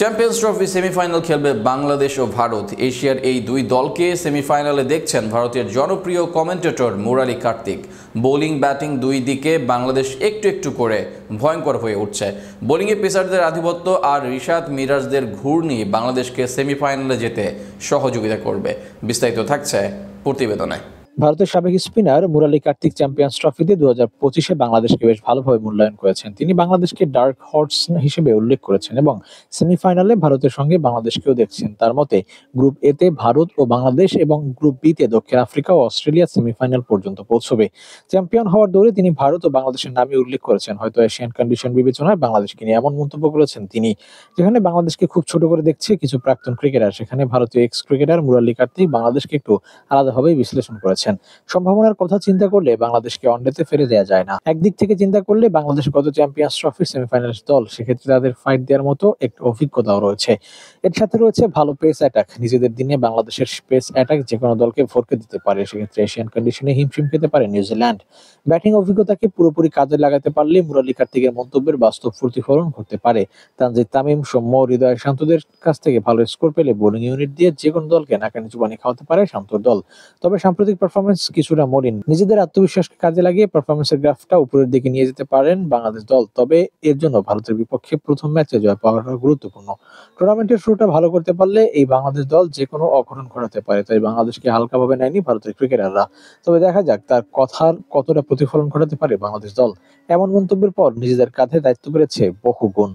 Champions trophy semifinal খেলবে বাংলাদেশ ও ভারত। এশিয়ার এই দুই দলকে সেমিফাইনালে দেখছেন ভারতের জনপ্রিয় commentator Murali Kartik. Bowling batting দুই দিকে বাংলাদেশ একটু একটু করে ভয়ঙ্কর হয়ে উঠছে। বোলিংয়ে পেসারদের আধিপত্য আর রিশাদ মিরাজদের ঘূর্ণি বাংলাদেশকে সেমিফাইনালে যেতে সহযোগিতা করবে। বিস্তারিত থাকছে প্রতিবেদনে। ভারতের সাবেক স্পিনার মুরালী কার্তিক চ্যাম্পিয়ন্স ট্রফিতে 2025-এ বাংলাদেশকে বেশ ভালোভাবে মূল্যায়ন করেছেন। তিনি বাংলাদেশকে ডার্ক হর্স হিসেবে উল্লেখ করেছেন এবং সেমিফাইনালে ভারতের সঙ্গে বাংলাদেশকেও দেখছেন। তার মতে গ্রুপ এতে ভারত ও বাংলাদেশ এবং গ্রুপ বিতে দক্ষিণ আফ্রিকা ও অস্ট্রেলিয়া সেমিফাইনাল পর্যন্ত পৌঁছবে। চ্যাম্পিয়ন হওয়ার দৌড়ে তিনি ভারত ও বাংলাদেশের নামই উল্লেখ করেছেন। হয়তো এশিয়ান কন্ডিশন বিবেচনায় বাংলাদেশকে নিয়ে এমন মন্তব্য করেছেন তিনি, যেখানে বাংলাদেশকে খুব ছোট করে দেখছে কিছু প্রাক্তন ক্রিকেটার। সেখানে ভারতীয় এক্স ক্রিকেটার মুরালী কার্তিক বাংলাদেশকে একটু আলাদাভাবেই বিশ্লেষণ করেছেন। সম্ভাবনার কথা চিন্তা করলে বাংলাদেশকে ওয়ানডেতে ফেলে দেওয়া যায় না। একদিক থেকে চিন্তা করলে বাংলাদেশ গত চ্যাম্পিয়ন্স ট্রফির সেমিফাইনালের দল, সেক্ষেত্রে তাদের ফাইট দেওয়ার মতো একটা অভিজ্ঞতাও রয়েছে। এর সাথে রয়েছে ভালো পেস অ্যাটাক। নিজেদের দিনে বাংলাদেশের পেস অ্যাটাক যে কোনো দলকে ভরকে দিতে পারে। সেক্ষেত্রে এশিয়ান কন্ডিশনে হিমশিম খেতে পারে নিউজিল্যান্ড। ব্যাটিং অভিজ্ঞতাকে পুরোপুরি কাজে লাগাতে পারলে মুরালী কার্তিকের মন্তব্যের বাস্তব প্রতিফলন ঘটতে পারে। তানজিদ তামিম, সৌম্য, হৃদয় শান্তদের কাছ থেকে ভালো স্কোর পেলে বোলিং ইউনিট দিয়ে যে কোনো দলকে নাকানি চুবানি খাওয়াতে পারে শান্তর দল। তবে সাম্প্রতিক পারফরমেন্স কিছুটা মলিন। নিজেদের আত্মবিশ্বাসকে কাজে লাগিয়ে পারফরমেন্সের গ্রাফটা উপরের দিকে নিয়ে যেতে পারেন বাংলাদেশ দল। তবে এর জন্য ভারতের বিপক্ষে প্রথম ম্যাচে জয় পাওয়াটা গুরুত্বপূর্ণ। টুর্নামেন্টের শুরুটা ভালো করতে পারলে এই বাংলাদেশ দল যে কোনো অঘটন ঘটাতে পারে। তাই বাংলাদেশকে হালকাভাবে নেয়নি ভারতের ক্রিকেটাররা। তবে দেখা যাক তার কথার কতটা প্রতিফলন ঘটাতে পারে বাংলাদেশ দল। এমন মন্তব্যের পর নিজেদের কাঁধে দায়িত্ব পেরেছে বহু গুণ।